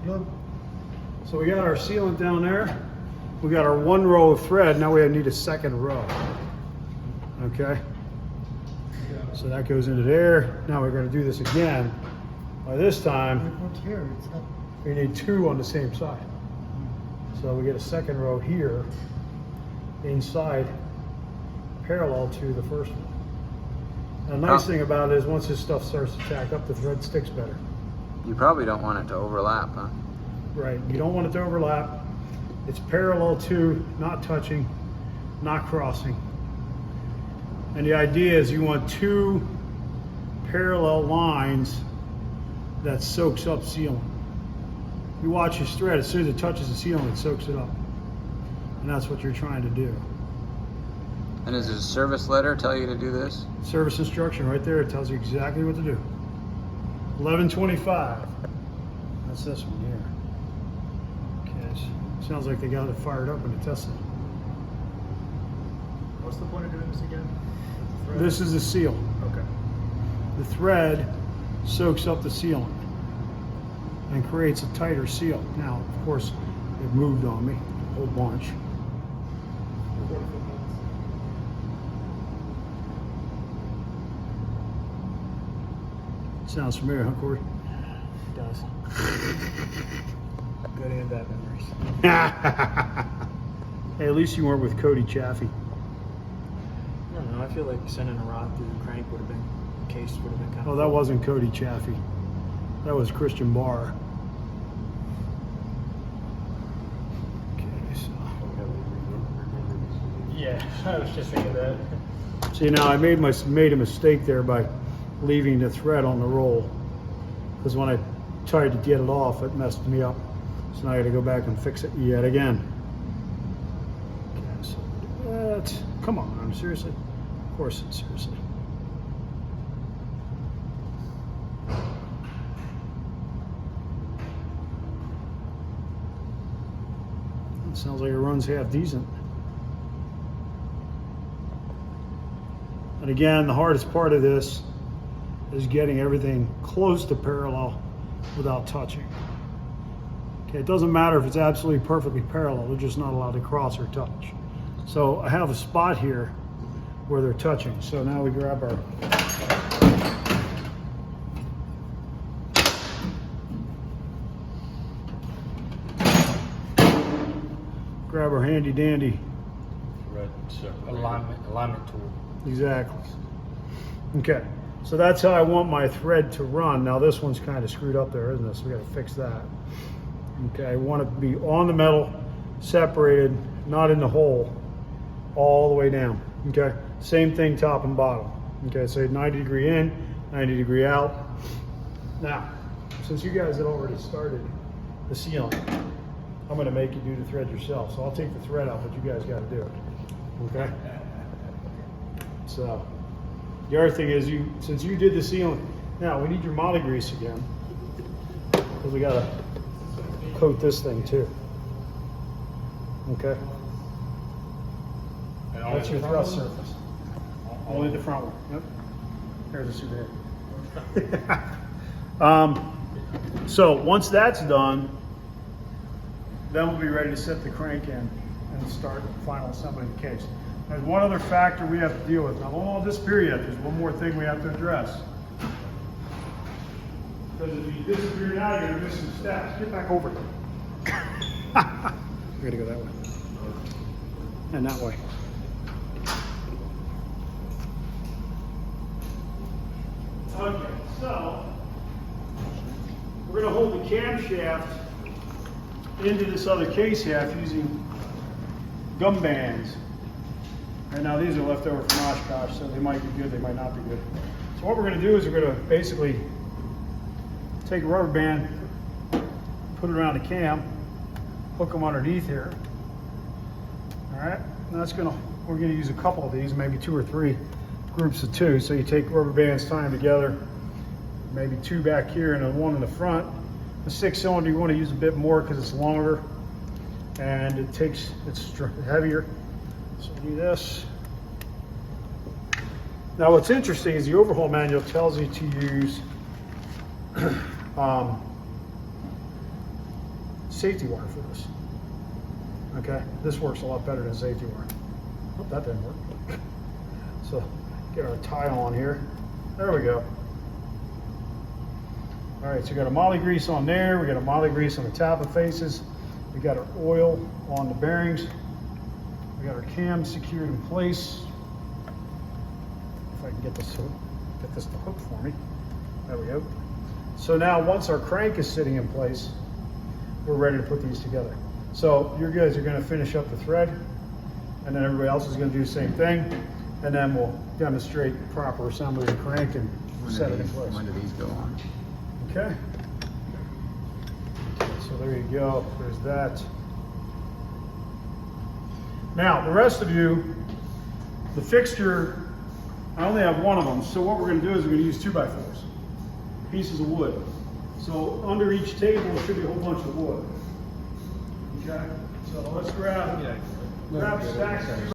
Look. So we got our sealant down there. We got our one row of thread. Now we need a second row. Okay. So that goes into there. Now we're going to do this again. By this time, we need two on the same side. So we get a second row here inside, parallel to the first one. The nice thing about it is once this stuff starts to tack up, the thread sticks better. You probably don't want it to overlap, huh? Right, you don't want it to overlap. It's parallel to, not touching, not crossing. And the idea is you want two parallel lines that soaks up sealant. You watch your thread, as soon as it touches the sealant, it soaks it up. And that's what you're trying to do. And does the service letter tell you to do this? Service instruction right there, it tells you exactly what to do. 1125. That's this one here. Okay, sounds like they got it fired up when they tested it. What's the point of doing this again? This is the seal. Okay. The thread soaks up the sealant and creates a tighter seal. Now, of course, it moved on me a whole bunch. Sounds familiar, huh, Corey? It does. Good and bad memories. Hey, at least you weren't with Cody Chaffee. I don't know. I feel like sending a rod through the crank would have been, case would have been kind of. Oh, that wasn't Cody Chaffee. That was Christian Barr. Okay, so. Yeah, I was just thinking that. See, now I made a mistake there by leaving the thread on the roll, because when I tried to get it off, it messed me up. So now I got to go back and fix it yet again. Okay, so that's, come on, seriously? Of course it's seriously. It sounds like it runs half decent. And again, the hardest part of this is getting everything close to parallel without touching. Okay, it doesn't matter if it's absolutely perfectly parallel, they're just not allowed to cross or touch. So I have a spot here where they're touching. So now we grab our handy dandy alignment tool. Exactly. Okay, so that's how I want my thread to run. Now this one's kind of screwed up there, isn't it? So we got to fix that. Okay, I want it to be on the metal, separated, not in the hole, all the way down. Okay, same thing top and bottom. Okay, so 90 degree in, 90 degree out. Now, since you guys had already started the sealing, I'm going to make you do the thread yourself. So I'll take the thread out, but you guys got to do it. Okay? So, the other thing is, since you did the sealing, now we need your moly grease again, because we got to coat this thing too. Okay? That's your thrust surface. Only the front one. Yep. There's a super. So once that's done, then we'll be ready to set the crank in and start the final assembly of the case. There's one other factor we have to deal with. Now, don't all disappear yet. There's one more thing we have to address. Because if you disappear now, you're going to miss some steps. Get back over here. We're going to go that way. And that way. Okay, so we're going to hold the camshaft into this other case shaft using gum bands. And now these are left over from Oshkosh, so they might be good, they might not be good. So what we're going to do is we're going to basically take a rubber band, put it around the cam, hook them underneath here. All right, and we're going to use a couple of these, maybe 2 or 3 groups of 2. So you take rubber bands, tie them together, maybe 2 back here and then 1 in the front. The 6-cylinder you want to use a bit more because it's longer and it's heavier. So do this. Now what's interesting is the overhaul manual tells you to use safety wire for this. Okay, this works a lot better than safety wire. Oh, that didn't work. So get our tie on here. There we go. All right, so we got a moly grease on there. We got a moly grease on the tappet faces. We got our oil on the bearings. We got our cam secured in place. If I can get this to hook for me. There we go. So now once our crank is sitting in place, we're ready to put these together. So you guys are going to finish up the thread, and then everybody else is going to do the same thing, and then we'll demonstrate proper assembly of the crank and set it in place. When do these go on? Okay. So there you go. There's that. Now the rest of you, the fixture, I only have one of them. So what we're going to do is we're going to use 2x4s, pieces of wood. So under each table should be a whole bunch of wood. Okay. So let's grab stacks of